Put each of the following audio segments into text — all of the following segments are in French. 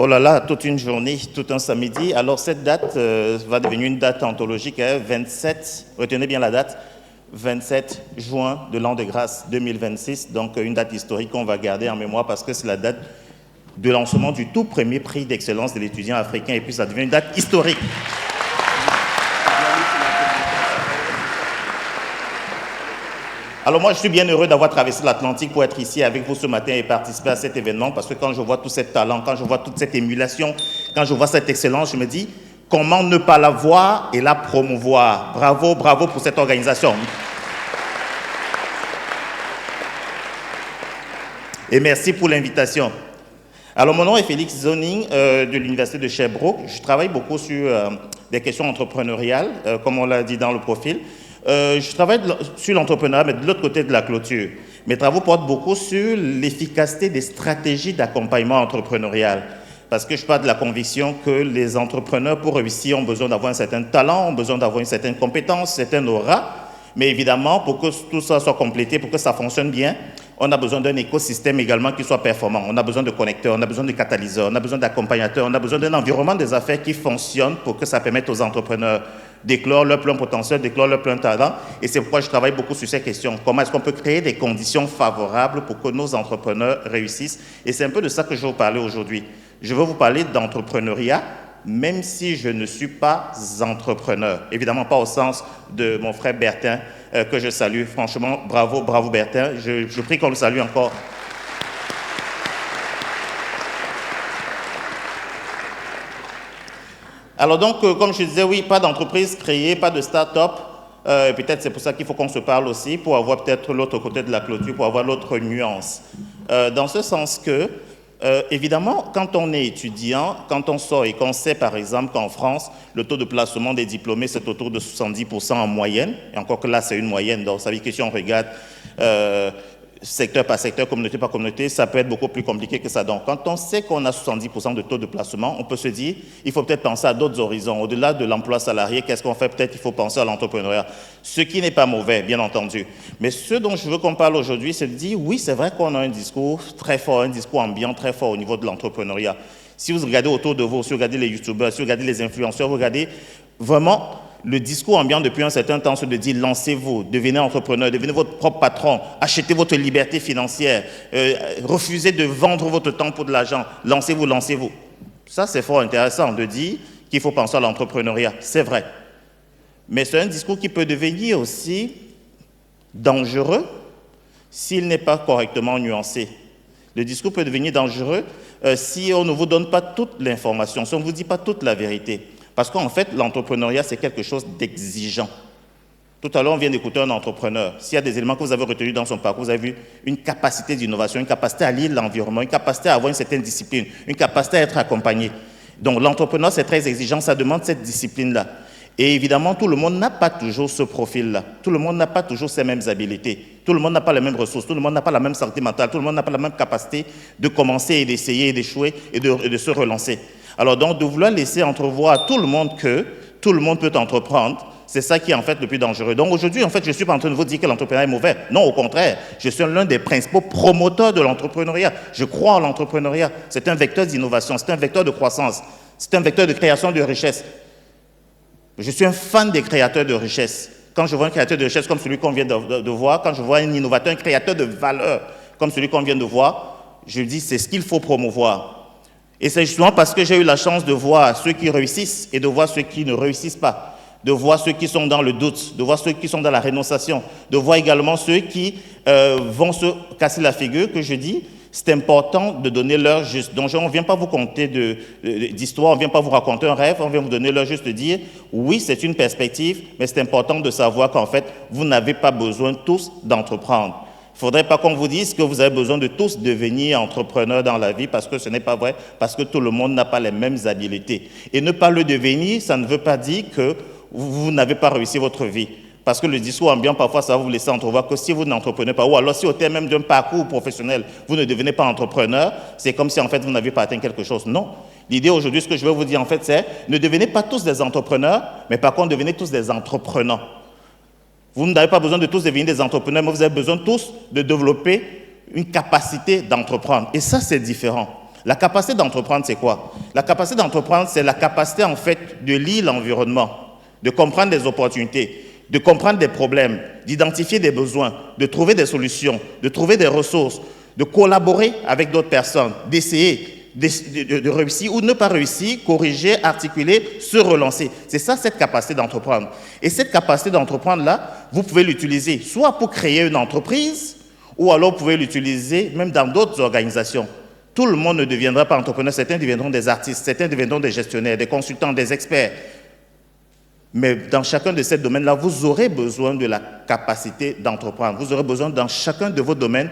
là là, toute une journée, tout un samedi. Alors cette date va devenir une date anthologique, 27, retenez bien la date, 27 juin de l'an de grâce 2026, donc une date historique qu'on va garder en mémoire parce que c'est la date de lancement du tout premier prix d'excellence de l'étudiant africain et puis ça devient une date historique. Alors moi, je suis bien heureux d'avoir traversé l'Atlantique pour être ici avec vous ce matin et participer à cet événement parce que quand je vois tout ce talent, quand je vois toute cette émulation, quand je vois cette excellence, je me dis comment ne pas la voir et la promouvoir. Bravo, bravo pour cette organisation. Et merci pour l'invitation. Alors mon nom est Félix Zoning de l'Université de Sherbrooke. Je travaille beaucoup sur des questions entrepreneuriales, comme on l'a dit dans le profil. Je travaille sur l'entrepreneuriat, mais de l'autre côté de la clôture. Mes travaux portent beaucoup sur l'efficacité des stratégies d'accompagnement entrepreneurial. Parce que je parle de la conviction que les entrepreneurs, pour réussir, ont besoin d'avoir un certain talent, ont besoin d'avoir une certaine compétence, une certaine aura. Mais évidemment, pour que tout ça soit complété, pour que ça fonctionne bien, on a besoin d'un écosystème également qui soit performant. On a besoin de connecteurs, on a besoin de catalyseurs, on a besoin d'accompagnateurs, on a besoin d'un environnement des affaires qui fonctionne pour que ça permette aux entrepreneurs d'éclore leur plein potentiel, d'éclore leur plein talent. Et c'est pourquoi je travaille beaucoup sur ces questions. Comment est-ce qu'on peut créer des conditions favorables pour que nos entrepreneurs réussissent? Et c'est un peu de ça que je vais vous parler aujourd'hui. Je vais vous parler d'entrepreneuriat, même si je ne suis pas entrepreneur. Évidemment pas au sens de mon frère Bertin, que je salue. Franchement, bravo, bravo Bertin. Je prie qu'on le salue encore. Alors donc, comme je disais, oui, pas d'entreprise créée, pas de start-up. Peut-être c'est pour ça qu'il faut qu'on se parle aussi, pour avoir peut-être l'autre côté de la clôture, pour avoir l'autre nuance. Dans ce sens que, évidemment, quand on est étudiant, quand on sort et qu'on sait par exemple qu'en France, le taux de placement des diplômés, c'est autour de 70% en moyenne, et encore que là, c'est une moyenne, donc ça veut dire que si on regarde secteur par secteur, communauté par communauté, ça peut être beaucoup plus compliqué que ça. Donc, quand on sait qu'on a 70% de taux de placement, on peut se dire, il faut peut-être penser à d'autres horizons. Au-delà de l'emploi salarié, qu'est-ce qu'on fait? Peut-être il faut penser à l'entrepreneuriat. Ce qui n'est pas mauvais, bien entendu. Mais ce dont je veux qu'on parle aujourd'hui, c'est de dire, oui, c'est vrai qu'on a un discours très fort, un discours ambiant très fort au niveau de l'entrepreneuriat. Si vous regardez autour de vous, si vous regardez les youtubeurs, si vous regardez les influenceurs, vous regardez vraiment le discours ambiant depuis un certain temps, c'est de dire lancez-vous, devenez entrepreneur, devenez votre propre patron, achetez votre liberté financière, refusez de vendre votre temps pour de l'argent, lancez-vous, lancez-vous. Ça, c'est fort intéressant de dire qu'il faut penser à l'entrepreneuriat, c'est vrai. Mais c'est un discours qui peut devenir aussi dangereux s'il n'est pas correctement nuancé. Le discours peut devenir dangereux si on ne vous donne pas toute l'information, si on ne vous dit pas toute la vérité. Parce qu'en fait, l'entrepreneuriat, c'est quelque chose d'exigeant. Tout à l'heure, on vient d'écouter un entrepreneur. S'il y a des éléments que vous avez retenus dans son parcours, vous avez vu une capacité d'innovation, une capacité à lire l'environnement, une capacité à avoir une certaine discipline, une capacité à être accompagné. Donc l'entrepreneur, c'est très exigeant, ça demande cette discipline-là. Et évidemment, tout le monde n'a pas toujours ce profil-là. Tout le monde n'a pas toujours ces mêmes habiletés. Tout le monde n'a pas les mêmes ressources. Tout le monde n'a pas la même santé mentale. Tout le monde n'a pas la même capacité de commencer et d'essayer et d'échouer et de se relancer. Alors donc, de vouloir laisser entrevoir à tout le monde que tout le monde peut entreprendre, c'est ça qui est en fait le plus dangereux. Donc aujourd'hui, en fait, je ne suis pas en train de vous dire que l'entrepreneuriat est mauvais. Non, au contraire, je suis l'un des principaux promoteurs de l'entrepreneuriat. Je crois en l'entrepreneuriat. C'est un vecteur d'innovation, c'est un vecteur de croissance, c'est un vecteur de création de richesse. Je suis un fan des créateurs de richesse. Quand je vois un créateur de richesse comme celui qu'on vient de voir, quand je vois un innovateur, un créateur de valeur comme celui qu'on vient de voir, je dis c'est ce qu'il faut promouvoir. Et c'est justement parce que j'ai eu la chance de voir ceux qui réussissent et de voir ceux qui ne réussissent pas, de voir ceux qui sont dans le doute, de voir ceux qui sont dans la renonciation, de voir également ceux qui vont se casser la figure, que je dis, c'est important de donner l'heure juste. Donc on ne vient pas vous conter d'histoire, on ne vient pas vous raconter un rêve, on vient vous donner l'heure juste de dire, oui, c'est une perspective, mais c'est important de savoir qu'en fait, vous n'avez pas besoin tous d'entreprendre. Il ne faudrait pas qu'on vous dise que vous avez besoin de tous devenir entrepreneurs dans la vie parce que ce n'est pas vrai, parce que tout le monde n'a pas les mêmes habiletés. Et ne pas le devenir, ça ne veut pas dire que vous n'avez pas réussi votre vie. Parce que le discours ambiant, parfois, ça va vous laisser entrevoir que si vous n'entreprenez pas, ou alors si au terme même d'un parcours professionnel, vous ne devenez pas entrepreneur, c'est comme si en fait vous n'aviez pas atteint quelque chose. Non. L'idée aujourd'hui, ce que je veux vous dire en fait, c'est ne devenez pas tous des entrepreneurs, mais par contre, devenez tous des entreprenants. Vous n'avez pas besoin de tous devenir des entrepreneurs, mais vous avez besoin tous de développer une capacité d'entreprendre. Et ça, c'est différent. La capacité d'entreprendre, c'est quoi? La capacité d'entreprendre, c'est la capacité, en fait, de lire l'environnement, de comprendre des opportunités, de comprendre des problèmes, d'identifier des besoins, de trouver des solutions, de trouver des ressources, de collaborer avec d'autres personnes, d'essayer de réussir ou ne pas réussir, corriger, articuler, se relancer. C'est ça, cette capacité d'entreprendre. Et cette capacité d'entreprendre-là, vous pouvez l'utiliser soit pour créer une entreprise, ou alors vous pouvez l'utiliser même dans d'autres organisations. Tout le monde ne deviendra pas entrepreneur, certains deviendront des artistes, certains deviendront des gestionnaires, des consultants, des experts. Mais dans chacun de ces domaines-là, vous aurez besoin de la capacité d'entreprendre. Vous aurez besoin dans chacun de vos domaines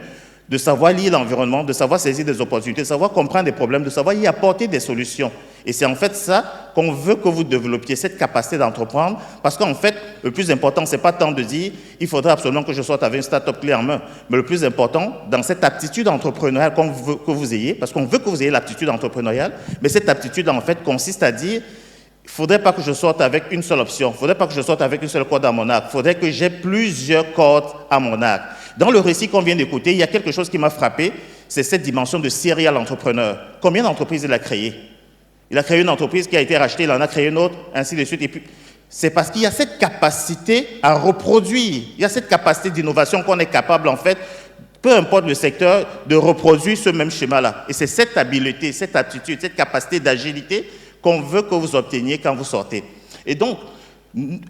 de savoir lire l'environnement, de savoir saisir des opportunités, de savoir comprendre des problèmes, de savoir y apporter des solutions. Et c'est en fait ça qu'on veut que vous développiez, cette capacité d'entreprendre, parce qu'en fait, le plus important, ce n'est pas tant de dire « il faudrait absolument que je sorte avec une start-up clé en main », mais le plus important, dans cette aptitude entrepreneuriale qu'on veut que vous ayez, parce qu'on veut que vous ayez l'aptitude entrepreneuriale, mais cette aptitude, en fait, consiste à dire « il ne faudrait pas que je sorte avec une seule option, il ne faudrait pas que je sorte avec une seule corde à mon arc, il faudrait que j'ai plusieurs cordes à mon arc ». Dans le récit qu'on vient d'écouter, il y a quelque chose qui m'a frappé, c'est cette dimension de serial entrepreneur. Combien d'entreprises il a créées? Il a créé une entreprise qui a été rachetée, il en a créé une autre, ainsi de suite. Et puis, c'est parce qu'il y a cette capacité à reproduire, il y a cette capacité d'innovation qu'on est capable, en fait, peu importe le secteur, de reproduire ce même schéma-là. Et c'est cette habileté, cette aptitude, cette capacité d'agilité qu'on veut que vous obteniez quand vous sortez. Et donc,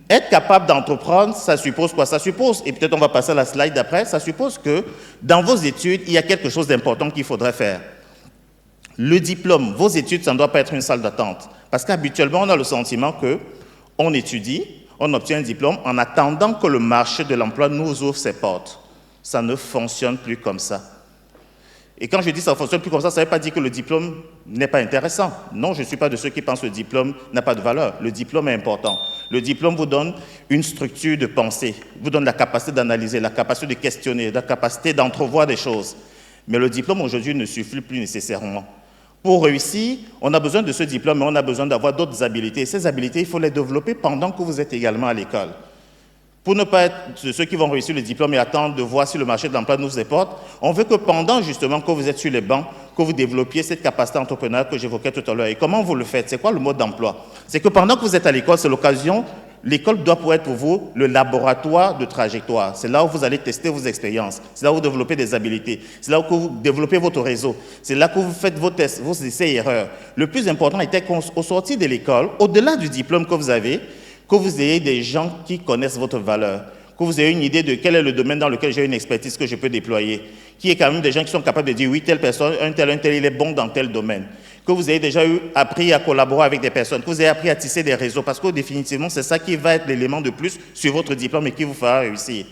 être capable d'entreprendre, ça suppose quoi? Ça suppose, et peut-être on va passer à la slide d'après, ça suppose que dans vos études, il y a quelque chose d'important qu'il faudrait faire. Le diplôme, vos études, ça ne doit pas être une salle d'attente. Parce qu'habituellement, on a le sentiment qu'on étudie, on obtient un diplôme en attendant que le marché de l'emploi nous ouvre ses portes. Ça ne fonctionne plus comme ça. Et quand je dis ça ne fonctionne plus comme ça ne veut pas dire que le diplôme n'est pas intéressant. Non, je ne suis pas de ceux qui pensent que le diplôme n'a pas de valeur. Le diplôme est important. Le diplôme vous donne une structure de pensée, vous donne la capacité d'analyser, la capacité de questionner, la capacité d'entrevoir des choses. Mais le diplôme aujourd'hui ne suffit plus nécessairement. Pour réussir, on a besoin de ce diplôme, mais on a besoin d'avoir d'autres habiletés. Et ces habiletés, il faut les développer pendant que vous êtes également à l'école. Pour ne pas être de ceux qui vont réussir le diplôme et attendre de voir si le marché de l'emploi nous apporte, on veut que pendant justement que vous êtes sur les bancs, que vous développiez cette capacité entrepreneuriale que j'évoquais tout à l'heure. Et comment vous le faites? C'est quoi le mode d'emploi? C'est que pendant que vous êtes à l'école, c'est l'occasion, l'école doit pouvoir être pour vous le laboratoire de trajectoire. C'est là où vous allez tester vos expériences, c'est là où vous développez des habiletés, c'est là où vous développez votre réseau, c'est là que vous faites vos tests, vos essais et erreurs. Le plus important était qu'au sortir de l'école, au-delà du diplôme que vous avez, que vous ayez des gens qui connaissent votre valeur, que vous ayez une idée de quel est le domaine dans lequel j'ai une expertise que je peux déployer, qu'il y ait quand même des gens qui sont capables de dire oui, telle personne, un tel, il est bon dans tel domaine, que vous ayez déjà appris à collaborer avec des personnes, que vous ayez appris à tisser des réseaux, parce que définitivement, c'est ça qui va être l'élément de plus sur votre diplôme et qui vous fera réussir.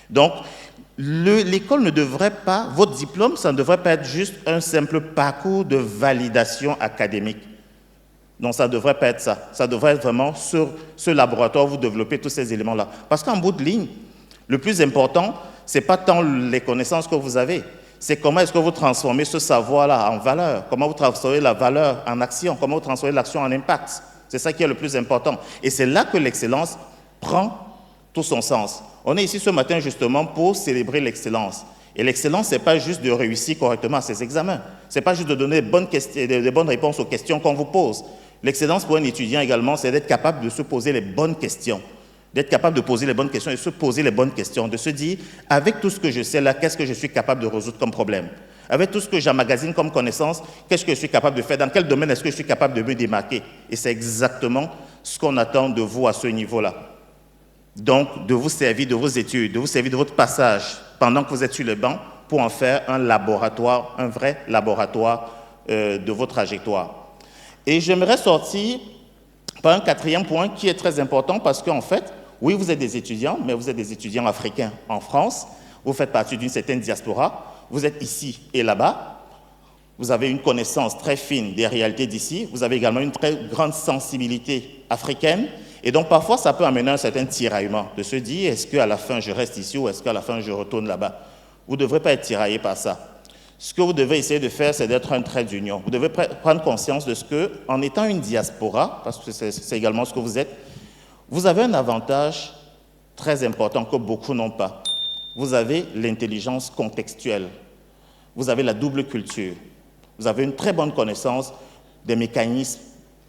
Donc, l'école ne devrait pas, votre diplôme, ça ne devrait pas être juste un simple parcours de validation académique. Donc, ça ne devrait pas être ça. Ça devrait être vraiment sur ce laboratoire où vous développez tous ces éléments-là. Parce qu'en bout de ligne, le plus important, ce n'est pas tant les connaissances que vous avez, c'est comment est-ce que vous transformez ce savoir-là en valeur, comment vous transformez la valeur en action, comment vous transformez l'action en impact. C'est ça qui est le plus important. Et c'est là que l'excellence prend tout son sens. On est ici ce matin justement pour célébrer l'excellence. Et l'excellence, ce n'est pas juste de réussir correctement à ses examens. Ce n'est pas juste de donner des bonnes réponses aux questions qu'on vous pose. L'excellence pour un étudiant également, c'est d'être capable de se poser les bonnes questions, d'être capable de poser les bonnes questions et se poser les bonnes questions, de se dire, avec tout ce que je sais là, qu'est-ce que je suis capable de résoudre comme problème? Avec tout ce que j'emmagasine comme connaissance, qu'est-ce que je suis capable de faire? Dans quel domaine est-ce que je suis capable de me démarquer? Et c'est exactement ce qu'on attend de vous à ce niveau-là. Donc, de vous servir de vos études, de vous servir de votre passage pendant que vous êtes sur le banc pour en faire un laboratoire, un vrai laboratoire de vos trajectoires. Et j'aimerais sortir par un quatrième point qui est très important parce qu'en fait, oui, vous êtes des étudiants, mais vous êtes des étudiants africains en France, vous faites partie d'une certaine diaspora, vous êtes ici et là-bas, vous avez une connaissance très fine des réalités d'ici, vous avez également une très grande sensibilité africaine, et donc parfois ça peut amener un certain tiraillement, de se dire est-ce qu'à la fin je reste ici ou est-ce qu'à la fin je retourne là-bas? Vous ne devrez pas être tiraillé par ça. Ce que vous devez essayer de faire, c'est d'être un trait d'union. Vous devez prendre conscience de ce que, en étant une diaspora, parce que c'est également ce que vous êtes, vous avez un avantage très important que beaucoup n'ont pas. Vous avez l'intelligence contextuelle. Vous avez la double culture. Vous avez une très bonne connaissance des mécanismes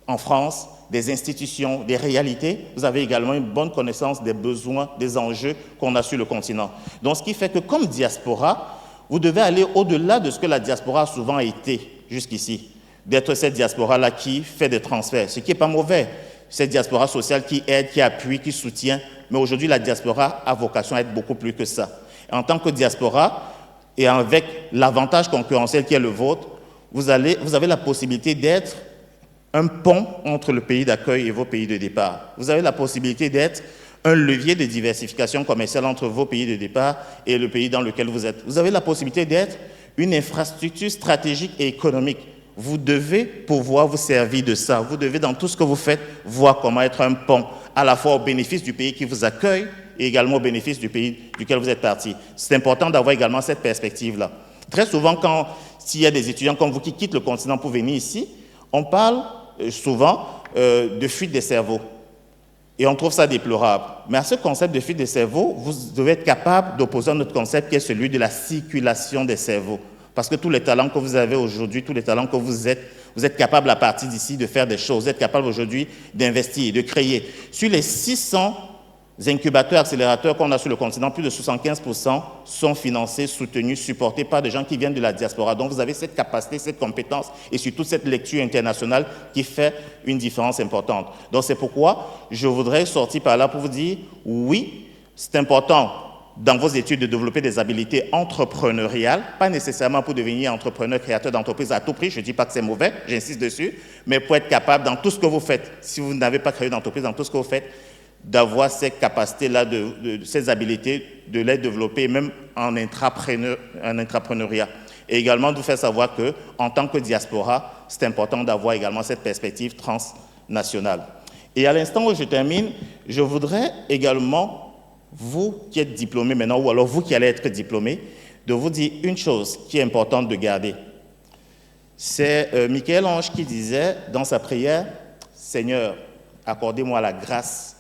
en France, des institutions, des réalités. Vous avez également une bonne connaissance des besoins, des enjeux qu'on a sur le continent. Donc, ce qui fait que comme diaspora, vous devez aller au-delà de ce que la diaspora a souvent été jusqu'ici, d'être cette diaspora-là qui fait des transferts, ce qui n'est pas mauvais. Cette diaspora sociale qui aide, qui appuie, qui soutient. Mais aujourd'hui, la diaspora a vocation à être beaucoup plus que ça. Et en tant que diaspora, et avec l'avantage concurrentiel qui est le vôtre, vous avez la possibilité d'être un pont entre le pays d'accueil et vos pays de départ. Vous avez la possibilité d'être un levier de diversification commerciale entre vos pays de départ et le pays dans lequel vous êtes. Vous avez la possibilité d'être une infrastructure stratégique et économique. Vous devez pouvoir vous servir de ça. Vous devez, dans tout ce que vous faites, voir comment être un pont, à la fois au bénéfice du pays qui vous accueille et également au bénéfice du pays duquel vous êtes parti. C'est important d'avoir également cette perspective-là. Très souvent, s'il y a des étudiants comme vous qui quittent le continent pour venir ici, on parle souvent de fuite des cerveaux. Et on trouve ça déplorable. Mais à ce concept de fuite des cerveaux, vous devez être capable d'opposer un autre concept qui est celui de la circulation des cerveaux. Parce que tous les talents que vous avez aujourd'hui, tous les talents que vous êtes capable à partir d'ici de faire des choses. Vous êtes capable aujourd'hui d'investir, de créer. Sur les 600 incubateurs, accélérateurs qu'on a sur le continent, plus de 75% sont financés, soutenus, supportés par des gens qui viennent de la diaspora. Donc vous avez cette capacité, cette compétence et surtout cette lecture internationale qui fait une différence importante. Donc c'est pourquoi je voudrais sortir par là pour vous dire, oui, c'est important dans vos études de développer des habiletés entrepreneuriales, pas nécessairement pour devenir entrepreneur, créateur d'entreprise à tout prix, je ne dis pas que c'est mauvais, j'insiste dessus, mais pour être capable dans tout ce que vous faites, si vous n'avez pas créé d'entreprise, dans tout ce que vous faites, d'avoir ces capacités-là, ces habiletés, de les développer même en intrapreneuriat. Et également de vous faire savoir qu'en tant que diaspora, c'est important d'avoir également cette perspective transnationale. Et à l'instant où je termine, je voudrais également, vous qui êtes diplômés maintenant, ou alors vous qui allez être diplômés, de vous dire une chose qui est importante de garder. C'est Michel-Ange qui disait dans sa prière, « Seigneur, accordez-moi la grâce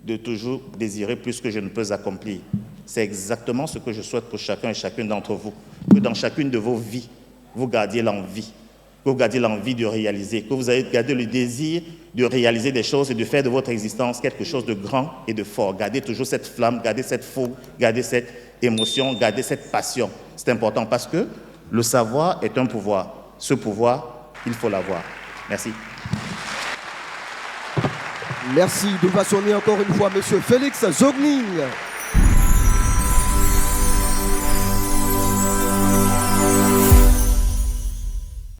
de toujours désirer plus que je ne peux accomplir. » C'est exactement ce que je souhaite pour chacun et chacune d'entre vous. Que dans chacune de vos vies, vous gardiez l'envie. Que vous gardiez l'envie de réaliser. Que vous ayez gardé le désir de réaliser des choses et de faire de votre existence quelque chose de grand et de fort. Gardez toujours cette flamme, gardez cette fougue, gardez cette émotion, gardez cette passion. C'est important parce que le savoir est un pouvoir. Ce pouvoir, il faut l'avoir. Merci. Merci de façonner encore une fois M. Félix Zogning.